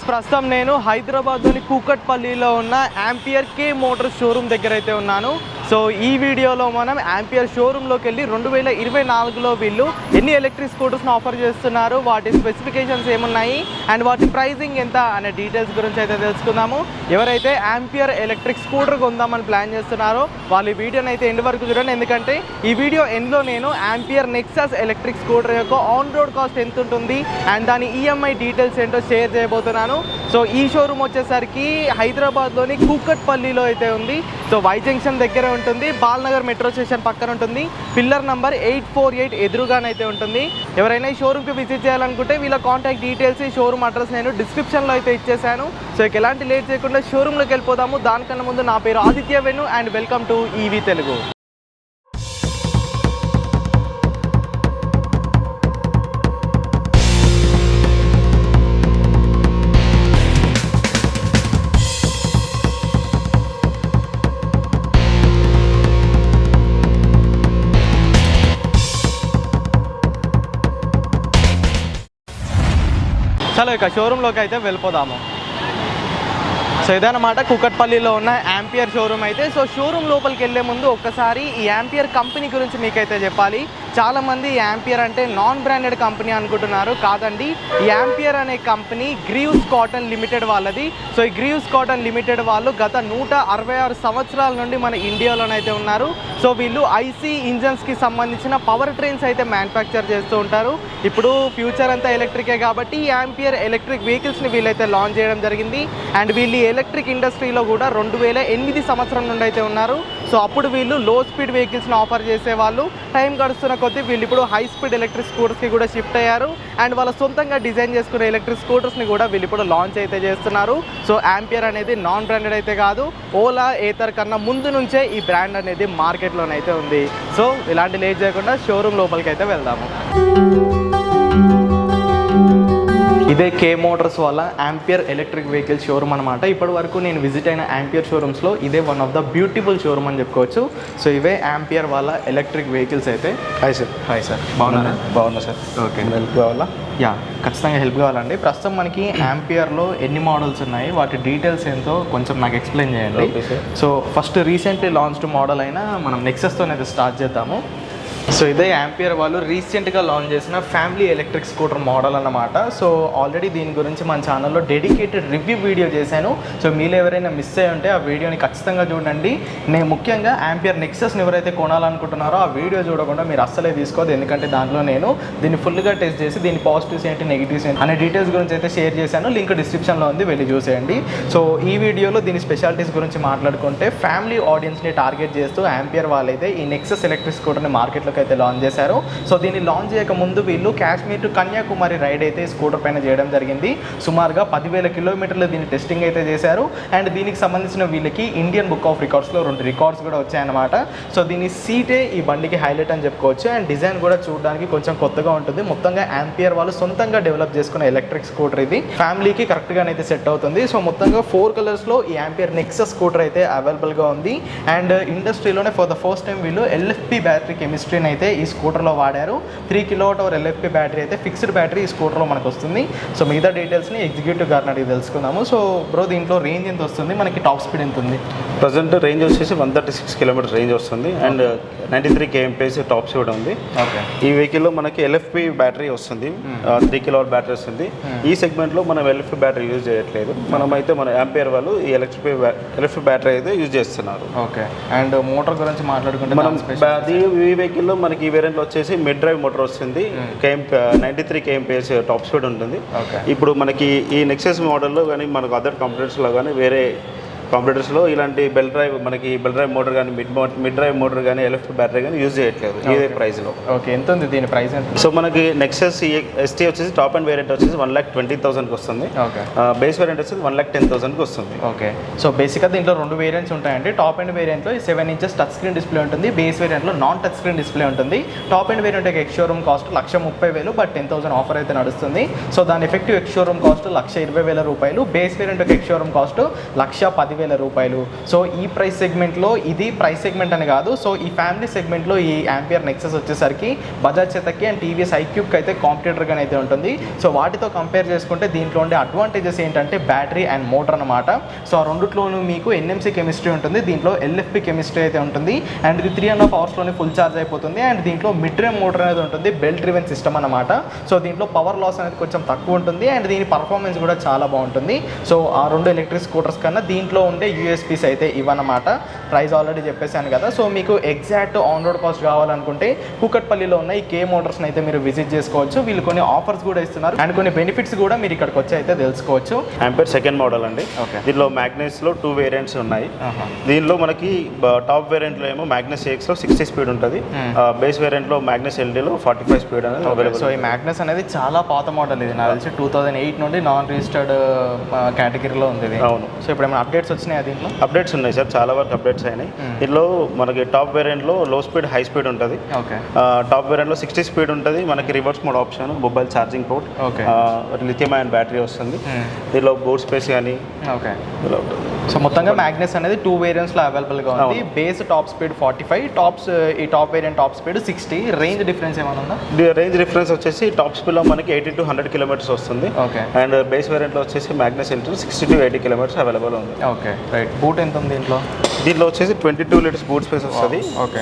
ప్రస్తుతం నేను హైదరాబాద్లోని కూకట్పల్లిలో ఉన్న యాంపియర్ కే మోటార్స్ షోరూమ్ దగ్గర అయితే ఉన్నాను. సో ఈ వీడియోలో మనం యాంపియర్ షోరూంలోకి వెళ్ళి 2024లో వీళ్ళు ఎన్ని ఎలక్ట్రిక్ స్కూటర్స్ని ఆఫర్ చేస్తున్నారు, వాటి స్పెసిఫికేషన్స్ ఏమున్నాయి అండ్ వాటి ప్రైజింగ్ ఎంత అనే డీటెయిల్స్ గురించి అయితే తెలుసుకుందాము. ఎవరైతే యాంపియర్ ఎలక్ట్రిక్ స్కూటర్ కొందామని ప్లాన్ చేస్తున్నారో వాళ్ళు ఈ వీడియోని అయితే ఎండ్ వరకు చూడండి. ఎందుకంటే ఈ వీడియో ఎండ్లో నేను యాంపియర్ నెక్సస్ ఎలక్ట్రిక్ స్కూటర్ యొక్క ఆన్ రోడ్ కాస్ట్ ఎంత ఉంటుంది అండ్ దాని ఈఎంఐ డీటెయిల్స్ ఏంటో షేర్ చేయబోతున్నాను. సో ఈ షోరూమ్ వచ్చేసరికి హైదరాబాద్లోని కూకట్పల్లిలో అయితే ఉంది. సో వై జంక్షన్ దగ్గర ఉంటుంది, బాల్నగర్ మెట్రో స్టేషన్ పక్కన ఉంటుంది, పిల్లర్ నంబర్ 848 ఎదురుగానైతే ఉంటుంది. ఎవరైనా ఈ షోరూమ్కి విజిట్ చేయాలనుకుంటే వీళ్ళ కాంటాక్ట్ డీటెయిల్స్, ఈ షోరూమ్ అడ్రస్ నేను డిస్క్రిప్షన్లో అయితే ఇచ్చేసాను. సో ఎలాంటి లేట్ చేయకుండా షోరూమ్లోకి వెళ్ళిపోదాము. దానికన్నా ముందు నా పేరు Aditya Venu and welcome to EV Telugu. చలో ఇక షోరూంలోకి అయితే వెళ్ళిపోదాము. సో ఇదన్నమాట కూకట్పల్లిలో ఉన్న యాంపియర్ షోరూమ్ అయితే. సో షోరూమ్ లోపలికి వెళ్ళే ముందు ఒక్కసారి ఈ యాంపియర్ కంపెనీ గురించి మీకైతే చెప్పాలి. చాలామంది యాంపియర్ అంటే నాన్ బ్రాండెడ్ కంపెనీ అనుకుంటున్నారు. కాదండి, ఈ యాంపియర్ అనే కంపెనీ గ్రీవ్స్ కాటన్ లిమిటెడ్ వాళ్ళది. సో ఈ గ్రీవ్స్ కాటన్ లిమిటెడ్ వాళ్ళు గత 166 సంవత్సరాల నుండి మన ఇండియాలోనైతే ఉన్నారు. సో వీళ్ళు ఐసీ ఇంజన్స్కి సంబంధించిన పవర్ ట్రైన్స్ అయితే మ్యానుఫ్యాక్చర్ చేస్తూ ఉంటారు. ఇప్పుడు ఫ్యూచర్ అంతా ఎలక్ట్రికే కాబట్టి యాంపియర్ ఎలక్ట్రిక్ వెహికల్స్ని వీళ్ళైతే లాంచ్ చేయడం జరిగింది. అండ్ వీళ్ళు ఎలక్ట్రిక్ ఇండస్ట్రీలో కూడా 2008 సంవత్సరం నుండి అయితే ఉన్నారు. సో అప్పుడు వీళ్ళు లో స్పీడ్ వెహికల్స్ని ఆఫర్ చేసేవాళ్ళు. టైం గడుస్తున్న కొద్దీ వీళ్ళు ఇప్పుడు హై స్పీడ్ ఎలక్ట్రిక్ స్కూటర్స్కి కూడా షిఫ్ట్ అయ్యారు. అండ్ వాళ్ళ సొంతంగా డిజైన్ చేసుకునే ఎలక్ట్రిక్ స్కూటర్స్ని కూడా వీళ్ళు ఇప్పుడు లాంచ్ అయితే చేస్తున్నారు. సో యాంపియర్ అనేది నాన్ బ్రాండెడ్ అయితే కాదు, ఓలా ఏథర్ కన్నా ముందు నుంచే ఈ బ్రాండ్ అనేది మార్కెట్లోనైతే ఉంది. సో ఇలాంటి లేట్ చేయకుండా షోరూమ్ లోపలికి అయితే వెళ్దాము. ఇదే కే మోటార్స్ వాళ్ళ యాంపియర్ ఎలక్ట్రిక్ వెహికల్ షోరూమ్ అనమాట. ఇప్పటి వరకు నేను విజిట్ అయిన యాంపియర్ షోరూమ్స్లో ఇదే one of the beautiful showroom అని చెప్పుకోవచ్చు. సో ఇవే యాంపియర్ వాళ్ళ ఎలక్ట్రిక్ వెహికల్స్ అయితే. Hi sir. హాయ్ సార్, బాగున్నారా? బాగున్నా సార్. ఓకే, హెల్ప్ కావాలా? యా, ఖచ్చితంగా హెల్ప్ కావాలండి. ప్రస్తుతం మనకి యాంపియర్లో ఎన్ని మోడల్స్ ఉన్నాయి, వాటి డీటెయిల్స్ ఏంటో కొంచెం నాకు ఎక్స్ప్లెయిన్ చేయండి. So first recently launched model అయినా మనం నెక్సస్తోనైతే స్టార్ట్ చేద్దాము. సో ఇదే యాంపియర్ వాళ్ళు రీసెంట్గా లాంచ్ చేసిన ఫ్యామిలీ ఎలక్ట్రిక్ స్కూటర్ మోడల్ అన్నమాట. సో ఆల్రెడీ దీని గురించి మన ఛానల్లో డెడికేటెడ్ రివ్యూ వీడియో చేశాను. సో మీరు ఎవరైనా మిస్ అయ్యి ఉంటే ఆ వీడియోని ఖచ్చితంగా చూడండి. నేను ముఖ్యంగా యాంపియర్ నెక్సస్ని ఎవరైతే కొనాలనుకుంటున్నారో ఆ వీడియో చూడకుండా మీరు అస్సలే తీసుకోవద్దు. ఎందుకంటే దాంట్లో నేను దీన్ని ఫుల్గా టెస్ట్ చేసి దీని పాజిటివ్స్ ఏంటి, నెగిటివ్స్ ఏంటి అనే డీటెయిల్స్ గురించి అయితే షేర్ చేశాను. లింక్ డిస్క్రిప్షన్లో ఉంది, వెళ్ళి చూసేయండి. సో ఈ వీడియోలో దీని స్పెషాలిటీస్ గురించి మాట్లాడుకుంటే ఫ్యామిలీ ఆడియన్స్ని టార్గెట్ చేస్తూ యాంపియర్ వాళ్ళైతే ఈ నెక్సస్ ఎలక్ట్రిక్ స్కూటర్ని మార్కెట్లో అయితే లాంచ్ చేశారు. సో దీన్ని లాంచ్ చేయక ముందు వీళ్ళు కాశ్మీర్ టు కన్యాకుమారి రైడ్ అయితే స్కూటర్ పైన చేయడం జరిగింది. సుమారుగా 10,000 కిలోమీటర్లు దీన్ని టెస్టింగ్ అయితే చేశారు. అండ్ దీనికి సంబంధించిన వీళ్ళకి ఇండియన్ బుక్ ఆఫ్ రికార్డ్స్లో 2 రికార్డ్స్ కూడా వచ్చాయన్నమాట. సో దీని సీటే ఈ బండికి హైలైట్ అని చెప్పుకోవచ్చు. అండ్ డిజైన్ కూడా చూడడానికి కొంచెం కొత్తగా ఉంటుంది. మొత్తంగా యాంపియర్ వాళ్ళు సొంతంగా డెవలప్ చేసుకున్న ఎలక్ట్రిక్ స్కూటర్ ఇది. ఫ్యామిలీకి కరెక్ట్గానైతే సెట్ అవుతుంది. సో మొత్తంగా 4 కలర్స్లో ఈ యాంపియర్ నెక్సస్ స్కూటర్ అయితే అవైలబుల్గా ఉంది. అండ్ ఇండస్ట్రీలోనే ఫర్ ద ఫస్ట్ టైం వీళ్ళు ఎల్ఎఫ్పి బ్యాటరీ కెమిస్ట్రీని అయితే ఈ స్కూటర్లో వాడారు. 3 kWh ఎల్ఎఫ్పి బ్యాటరీ అయితే ఫిక్స్డ్ బ్యాటరీ ఈ స్కూటర్లో మనకు వస్తుంది. సో మిగతా డీటెయిల్స్ని ఎగ్జిక్యూటివ్ గారిని అడిగి తెలుసుకుందాము. సో బ్రో, దీంట్లో రేంజ్ ఎంత వస్తుంది, మనకి టాప్ స్పీడ్ ఎంత ఉంది? ప్రజెంట్ రేంజ్ వచ్చేసి 136 కిలోమీటర్ రేంజ్ వస్తుంది. అండ్ 93 kmph టాప్ స్పీడ్ ఉంది. ఓకే, ఈ వెహికల్లో మనకి ఎల్ఎఫ్పి బ్యాటరీ వస్తుంది. 3 kWh బ్యాటరీ వస్తుంది. ఈ సెగ్మెంట్లో మనం ఎల్ఎఫ్పి బ్యాటరీ యూజ్ చేయట్లేదు. మనమైతే మన యాంపియర్ వాళ్ళు ఈ ఎల్ఎఫ్పి బ్యాటరీ అయితే యూజ్ చేస్తున్నారు. ఓకే, అండ్ మోటార్ గురించి మాట్లాడుకుంటే మనం ఈ వెహికల్లో మనకి ఈ వేరియంట్లో వచ్చేసి మిడ్ డ్రైవ్ మోటార్ వస్తుంది. 93 kmph టాప్ స్పీడ్ ఉంటుంది. ఇప్పుడు మనకి ఈ నెక్సస్ మోడల్లో కానీ మనకు అదర్ కంపెనీస్లో కానీ వేరే కంప్యూటర్స్లో ఇలాంటి బెల్ డ్రైవ్ మోటార్ కానీ మిడ్ డ్రైవ్ మోటార్ కానీ ఎలక్ట్రిక్ బ్యాటరీ కానీ యూజ్ చేయట్లేదు ఇదే ప్రైస్లో. ఓకే, ఎంత ఉంది దీని ప్రైస్ ఎంత? సో మనకి నెక్సస్ ఎస్టీ వచ్చేసి టాప్ అండ్ వేరియంట్ వచ్చేసి 1,20,000కి వస్తుంది. ఓకే, బేస్ వేరియంట్ వచ్చేసి 1,10,000కి వస్తుంది. ఓకే, సో బేసిక్గా దీంట్లో 2 వేరియంట్స్ ఉంటాయండి. టాప్ అండ్ వేరియంట్లో 7 inches టచ్ స్క్రీన్ డిస్ప్లే ఉంటుంది. బేస్ వేరియంట్లో నాన్ టచ్ స్క్రీన్ డిస్ప్లే ఉంటుంది. Top end variant ex showroom cost 1,30,000, but 10,000 offer అయితే నడుస్తుంది. సో దాని ఎఫెక్టివ్ ఎక్స్ షోరూమ్ కాస్ట్ 1,20,000 రూపాయలు. Base variant ex showroom cost 1,10,000 10,000 రూపాయలు. సో ఈ ప్రైస్ సెగ్మెంట్లో, ఇది ప్రైస్ సెగ్మెంట్ అని కాదు, సో ఈ ఫ్యామిలీ సెగ్మెంట్లో ఈ ఆంపియర్ నెక్సస్ వచ్చేసరికి బజాజ్ చేతకి అండ్ టీవీఎస్ ఐక్యూబ్కి అయితే కాంపిటేటర్గా అయితే ఉంటుంది. సో వాటితో కంపేర్ చేసుకుంటే దీంట్లో ఉండే అడ్వాంటేజెస్ ఏంటంటే బ్యాటరీ అండ్ మోటార్ అనమాట. సో ఆ రెండిట్లోనూ మీకు ఎన్ఎంసీ కెమిస్ట్రీ ఉంటుంది, దీంట్లో ఎల్ఎఫ్పి కెమిస్ట్రీ అయితే ఉంటుంది. అండ్ ఇది 3.5 అవర్స్లోనే ఫుల్ ఛార్జ్ అయిపోతుంది. అండ్ దీంట్లో మిడ్ రేంజ్ మోటార్ అనేది ఉంటుంది, బెల్ట్ డ్రివెన్ సిస్టమ్ అనమాట. సో దీంట్లో పవర్ లాస్ అనేది కొంచెం తక్కువ ఉంటుంది అండ్ దీని పర్ఫార్మెన్స్ కూడా చాలా బాగుంటుంది. సో ఆ రెండు ఎలక్ట్రిక్ స్కూటర్స్ కన్నా దీంట్లో ఉండే యూఎస్పీస్ అయితే ఇవన్నమాట. ప్రైస్ ఆల్రెడీ చెప్పేశాను కదా. సో మీకు ఎగ్జాక్ట్ ఆన్ రోడ్ కాస్ట్ కావాలనుకుంటే కూకట్పల్లిలో ఉన్న ఈ కే మోటార్స్ని అయితే మీరు విజిట్ చేసుకోవచ్చు. వీళ్ళు కొన్ని ఆఫర్స్ కూడా ఇస్తున్నారు అండ్ కొన్ని బెనిఫిట్స్ కూడా మీరు ఇక్కడికి వచ్చి అయితే తెలుసుకోవచ్చు. ఆంపియర్ సెకండ్ మోడల్ అండి. దీనిలో మ్యాగ్నస్లో 2 వేరియంట్స్ ఉన్నాయి. దీనిలో మనకి టాప్ వేరియంట్లో ఏమో మ్యాగ్నస్ ఏఎక్స్లో 60 స్పీడ్ ఉంటుంది, బేస్ వేరియంట్లో మ్యాగ్నస్ ఎల్డీలో 45 స్పీడ్ అనేది అవైలబుల్. సో ఈ మ్యాగ్నస్ అనేది చాలా పాత మోడల్, ఇది నాకు తెలిసి 2008 నుండి నాన్ రిజిస్టర్డ్ కేటగిరీలో ఉంది ఇది. అవును. సో ఇప్పుడు ఏమైనా అప్డేట్స్ వచ్చినాయి దీంట్లో? అప్డేట్స్ ఉన్నాయి సార్, చాలా వరకు అప్డేట్స్ అయినాయి. దీనిలో మనకి టాప్ వేరియంట్లో లో స్పీడ్ హై స్పీడ్ ఉంటుంది. ఓకే. టాప్ వేరియంట్లో 60 స్పీడ్ ఉంటుంది, మనకి reverse mode option, mobile charging port, lithium అయన్ battery వస్తుంది. దీనిలో బూట్ స్పేస్ కానీ. ఓకే. సో మొత్తంగా మ్యాగ్నస్ అనేది 2 వేరియంట్స్లో అవైలబుల్గా ఉంది. బేస్ టాప్ స్పీడ్ 45, ఈ top variant top speed 60. Range difference ఏమైనా ఉందా? రేంజ్ డిఫరెన్స్ వచ్చేసి టాప్ స్పీడ్లో మనకి 80 to 100 కిలోమీటర్స్ వస్తుంది. ఓకే. అండ్ బేస్ వేరియంట్లో వచ్చేసి Magnus LT 60 to 80 kilometres available ఉంది. Okay, right. బూట్ ఎంత ఉంది దీంట్లో? దీంట్లో వచ్చేసి 22 లీటర్స్ బూట్ స్పేస్ వస్తుంది. ఓకే.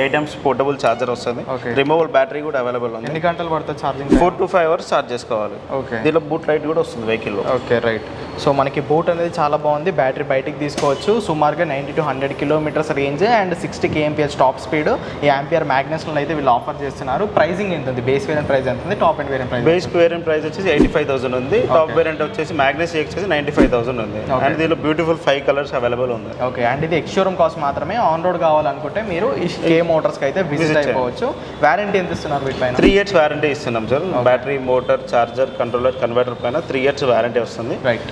8 amps పోర్టబుల్ ఛార్జర్ వస్తుంది. రిమూవబుల్ బ్యాటరీ కూడా అవైలబుల్ ఉంది. ఎన్ని గంటలు పడుతుంది ఛార్జింగ్? 4 to 5 hours ఛార్జ్ చేసుకోవాలి. ఓకే. దీనిలో బూట్ లైట్ కూడా వస్తుంది వెహికల్లో. Okay, right. సో మనకి బూట్ అనేది చాలా బాగుంది, బ్యాటరీ బయటికి తీసుకోవచ్చు. సుమారుగా 90 to 100 kilometres range and 60 kmph top speed ఈ ఆంపియర్ మ్యాగ్నస్లో అయితే వీళ్ళు ఆఫర్ చేస్తున్నారు. ప్రైసింగ్ ఎంత ఉంది? బేస్ వేరియంట్ ప్రైస్ ఎంత ఉంది? Top end variant price? Base variant price వచ్చేసి 85,000 ఉంది. టాప్ వేరియంట్ వచ్చేసి మ్యాగ్నస్ వచ్చేసి 95,000 ఉంది. అండ్ దీనిలో బ్యూటిఫుల్ 5 కలర్స్ అవైలబుల్ ఉంది. ఓకే. అండ్ ఇది ఎక్స్షోరూమ్ కాస్ట్ మాత్రమే. ఆన్ రోడ్ కావాలనుకుంటే మీరు ఈ కే మోటార్స్కి అయితే విజిట్ అయిపోవచ్చు. వారంటీ ఎంత ఇస్తున్నారు వీటిపైన? 3 years వారంటీ ఇస్తున్నాం sir. Battery, motor, charger, controller, converter పైన 3 years వారంటీ వస్తుంది. రైట్.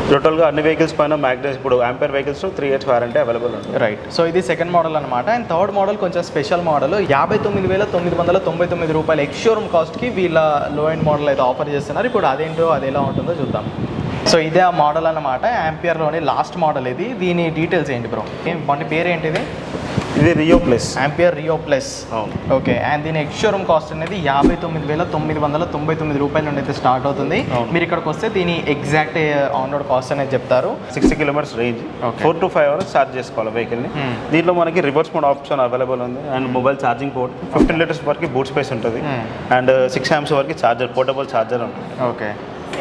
టోటల్గా అన్ని వెహికల్స్ పైన మ్యాగ్నస్ ఇప్పుడు ఆంపియర్ వెహికల్స్లో 3 years వారంటీ అవైలబుల్ ఉంది. రైట్. సో ఇది సెకండ్ మోడల్ అనమాట. అండ్ థర్డ్ మోడల్ కొంచెం స్పెషల్ మోడల్. 59,999 రూపాయలు ఎక్స్షోరూమ్ కాస్ట్కి వీళ్ళ లో ఎండ్ మోడల్ అయితే ఆఫర్ చేస్తున్నారు. ఇప్పుడు అదేంటో అది ఎలా ఉంటుందో చూద్దాం. సో ఇదే ఆ మోడల్ అనమాట, ఆంపియర్లోని లాస్ట్ మోడల్ ఇది. దీని డీటెయిల్స్ ఏంటి బ్రో? బండి పేరు ఏంటిది? ఇది Rio plus, ampere Rio plus. అవును. ఓకే. అండ్ దీని ఎక్స్షోరూమ్ కాస్ట్ అనేది 59,999 రూపాయల నుండి అయితే స్టార్ట్ అవుతుంది. మీరు ఇక్కడికి వస్తే దీని ఎగ్జాక్ట్ ఆన్ రోడ్ కాస్ట్ అనేది చెప్తారు. 60 kilometers range, 4 to 5 hours charge చేసుకోవాలి వెహికల్ని. దీంట్లో మనకి రివర్స్ మోడ్ ఆప్షన్ అవైలబుల్ ఉంది and mobile charging port, 15 liters వరకు బూట్ స్పేస్ ఉంటుంది అండ్ 6 amps వరకు ఛార్జర్, పోర్టబుల్ ఛార్జర్ ఉంటుంది. ఓకే.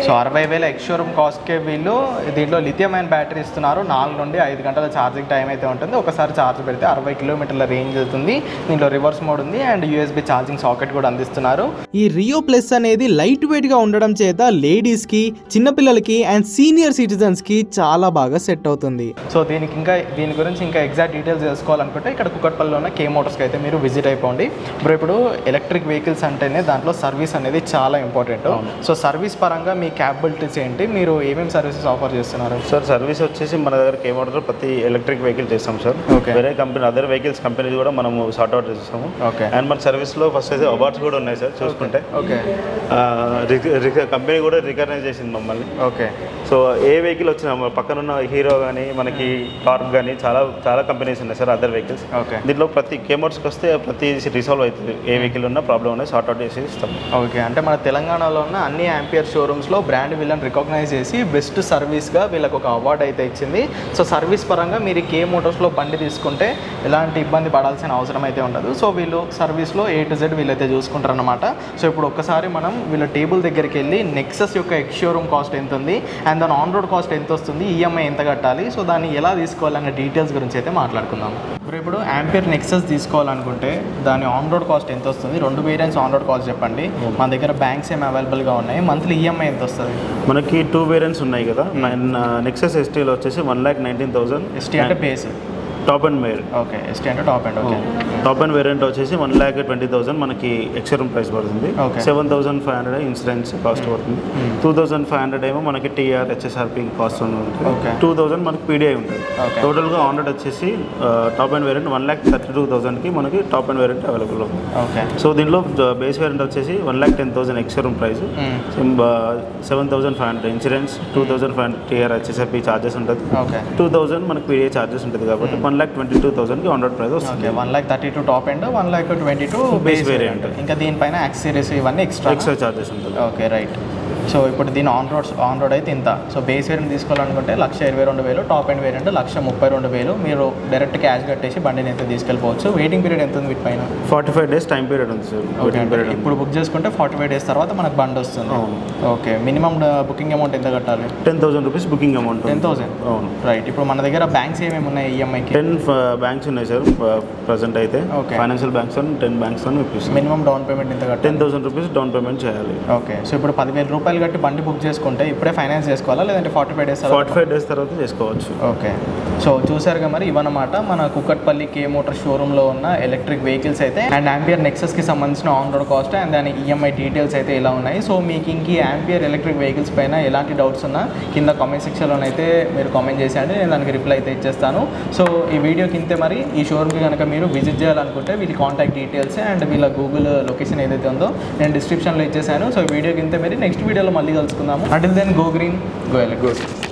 సో 60,000 ఎక్స్షోరూమ్ కాస్ట్కే వీళ్ళు దీంట్లో లిథియం అయన్ బ్యాటరీ ఇస్తున్నారు. 4 నుండి 5 గంటల ఛార్జింగ్ టైం అయితే ఉంటుంది. ఒకసారి ఛార్జ్ పెడితే 60 కిలోమీటర్ల రేంజ్ అవుతుంది. దీంట్లో రివర్స్ మోడ్ ఉంది అండ్ యూఎస్బీ ఛార్జింగ్ సాకెట్ కూడా అందిస్తున్నారు. ఈ రియో ప్లస్ అనేది లైట్ వెయిట్ గా ఉండడం చేత లేడీస్ కి, చిన్నపిల్లలకి అండ్ సీనియర్ సిటిజన్స్ కి చాలా బాగా సెట్ అవుతుంది. సో దీని గురించి ఇంకా ఎగ్జాక్ట్ డీటెయిల్స్ తెలుసుకోవాలనుకుంటే ఇక్కడ కుకట్పల్లిలో ఉన్న కే మోటార్స్కి అయితే మీరు విజిట్ అయిపోండి. ఇప్పుడు ఎలక్ట్రిక్ వెహికల్స్ అంటేనే దాంట్లో సర్వీస్ అనేది చాలా ఇంపార్టెంట్. సో సర్వీస్ పరంగా మీ క్యాపబిలిటీస్ ఏంటి? మీరు ఏమేమి సర్వీసెస్ ఆఫర్ చేస్తున్నారు? సార్ సర్వీస్ వచ్చేసి మన దగ్గర కే మోటార్లో ప్రతి ఎలక్ట్రిక్ వెహికల్ చేస్తాం సార్. వేరే కంపెనీ, అదర్ వెహికల్స్ కంపెనీస్ కూడా మనం సార్ట్ అవుట్ చేస్తాము. ఓకే. అండ్ మన సర్వీస్లో ఫస్ట్ అయితే అవార్డ్స్ కూడా ఉన్నాయి సార్ చూసుకుంటే. ఓకే. కంపెనీ కూడా రికగ్నైజ్ చేసింది మమ్మల్ని. ఓకే. సో ఏ వెహికల్ వచ్చినా పక్కనున్న హీరో కానీ, మనకి కార్ప్ కానీ చాలా కంపెనీస్ ఉన్నాయి సార్ అదర్ వెహికల్స్. ఓకే. దీంట్లో ప్రతి కే మోటార్స్కి వస్తే ప్రతి రిసాల్వ్ అవుతుంది. ఏ వెహికల్ ఉన్నా ప్రాబ్లం ఉన్నాయి సార్ట్ అవుట్ చేసి ఇస్తాం. ఓకే. అంటే మన తెలంగాణలో ఉన్న అన్ని ఆంపియర్ షోరూమ్స్లో బ్రాండ్ వీళ్ళని రికగ్నైజ్ చేసి బెస్ట్ సర్వీస్గా వీళ్ళకి ఒక అవార్డు అయితే ఇచ్చింది. సో సర్వీస్ పరంగా మీరు కే మోటార్స్లో బండి తీసుకుంటే ఎలాంటి ఇబ్బంది పడాల్సిన అవసరం అయితే ఉండదు. సో వీళ్ళు సర్వీస్లో A to Z వీళ్ళైతే చూసుకుంటారు అనమాట. సో ఇప్పుడు ఒక్కసారి మనం వీళ్ళ టేబుల్ దగ్గరికి వెళ్ళి నెక్సస్ యొక్క ఎక్స్షోరూమ్ కాస్ట్ ఎంత ఉంది అండ్ దాని ఆన్ రోడ్ కాస్ట్ ఎంత వస్తుంది, ఈఎంఐ ఎంత కట్టాలి, సో దాన్ని ఎలా తీసుకోవాలనే డీటెయిల్స్ గురించి అయితే మాట్లాడుకుందాం. ఇప్పుడు ఆంపియర్ నెక్సస్ తీసుకోవాలనుకుంటే దాని ఆన్ రోడ్ కాస్ట్ ఎంత వస్తుంది? 2 వేరియంట్స్ ఆన్ రోడ్ కాస్ట్ చెప్పండి. మన దగ్గర బ్యాంక్స్ ఏమి అవైలబుల్గా ఉన్నాయి, మంత్లీ ఈఎంఐ ఎంత వస్తుంది? మనకి 2 వేరియంట్స్ ఉన్నాయి కదా. నెక్సస్ ఎస్టీలో వచ్చేసి 1,19,000. ఎస్టీ అంటే బేస్. టాప్ అండ్ వేర్. ఓకే, ఎస్టీ అంటే top end. Okay, top end variant వచ్చేసి 1,20,000 మనకి ఎక్స్షోరూమ్ ప్రైస్ పడుతుంది. Okay. 7,500 ఇన్సూరెన్స్ కాస్ట్ పడుతుంది. 2,500 ఏమో మనకి టీఆర్ హెచ్ఎస్ఆర్పి కాస్ట్ ఉంటుంది. Okay. 2,000 మనకి పీడిఐ ఉంటుంది. Okay. టోటల్గా ఆన్ రోడ్ వచ్చేసి టాప్ అండ్ వేరియంట్ 1,32,000కి మనకి టాప్ అండ్ వేరియంట్ అవైలబుల్ ఉంది. ఓకే. సో దీనిలో బేస్ వేరియంట్ వచ్చేసి 1,10,000 ex showroom price, 7,500 insurance, 2,500 TR HSRP charges ఉంటుంది. ఓకే. 2,000 మనకి పీడిఐ ఛార్జెస్ ఉంటుంది కాబట్టి 1,22,000కి ఆన్ రోడ్ ప్రైస్ వస్తుంది. Okay, 1,32 top and, 1,22 base variant. ఇంకా దీనిపైన యాక్సెసరీస్ ఇవన్నీ ఎక్స్ట్రా ఛార్జెస్ ఉంటుంది. Okay, right. సో ఇప్పుడు దీని ఆన్ రోడ్ అయితే ఇంత. సో బేస్ వేరియంట్ తీసుకోవాలనుకుంటే 1,22,000, టాప్ అండ్ వేరియంట్ 1,32,000. మీరు డైరెక్ట్ క్యాష్ కట్టేసి బండిని అయితే తీసుకెళ్ళిపోవచ్చు. వెయిటింగ్ పీరియడ్ ఎంత ఉంది వీటిపైన? 45 days టైం పీరియడ్ ఉంది సార్. వెయిటింగ్ పీరియడ్ ఇప్పుడు బుక్ చేసుకుంటే 45 days తర్వాత మనకు బండి వస్తుంది. అవును. ఓకే, మినిమం బుకింగ్ అమౌంట్ ఎంత కట్టాలి? 10,000 రూపీస్ బుకింగ్ అమౌంట్. 10,000. అవును, రైట్. ఇప్పుడు మన దగ్గర బ్యాంక్స్ ఏమేమి ఉన్నాయి ఈఎంఐకి? 10 బ్యాంక్స్ ఉన్నాయి సార్ ప్రజెంట్ అయితే. Okay. ఫైనాన్షియల్ బ్యాంక్స్ 10 బ్యాంక్స్ అని ఇప్పిస్తాం. మినిమం డౌన్ పేమెంట్ ఎంత కట్టాలి? 10,000 రూపీస్ డౌన్ పేమెంట్ చేయాలి. ఓకే, సో ఇప్పుడు 10,000 రూపాయలు కట్టి బండి బుక్ చేసుకుంటే ఇప్పుడే ఫైనాన్స్ చేసుకోవాలా, లేదంటే 45 days? 45 days తర్వాత చేసుకోవచ్చు. ఓకే, సో చూసారుగా మరి ఇవన్నమాట మన కుక్కట్పల్లి కే మోటార్ షోరూంలో ఉన్న ఎలక్ట్రిక్ వెహికల్స్ అయితే, అండ్ ఆంపియర్ నెక్సస్కి సంబంధించిన ఆన్ రోడ్ కాస్ట్ అండ్ దాని ఈఎంఐ డీటెయిల్స్ అయితే ఇలా ఉన్నాయి. సో మీకు ఇంక ఆంపియర్ ఎలక్ట్రిక్ వెహికల్స్ పైన ఎలాంటి డౌట్స్ ఉన్నా కింద కామెంట్ సెక్షన్లోనైతే మీరు కామెంట్ చేసేయండి, నేను దానికి రిప్లై అయితే ఇచ్చేస్తాను. సో ఈ వీడియో కింద మరి ఈ షోరూమ్కి కనుక మీరు విజిట్ చేయాలనుకుంటే వీళ్ళ కాంటాక్ట్ డీటెయిల్స్ అండ్ వీళ్ళ గూగుల్ లొకేషన్ ఏదైతే ఉందో నేను డిస్క్రిప్షన్లో ఇచ్చేసాను. సో ఈ వీడియో కింద మరి నెక్స్ట్ వీడియోలో మళ్ళీ కలుసుకుందాము. Until then go green, go electric.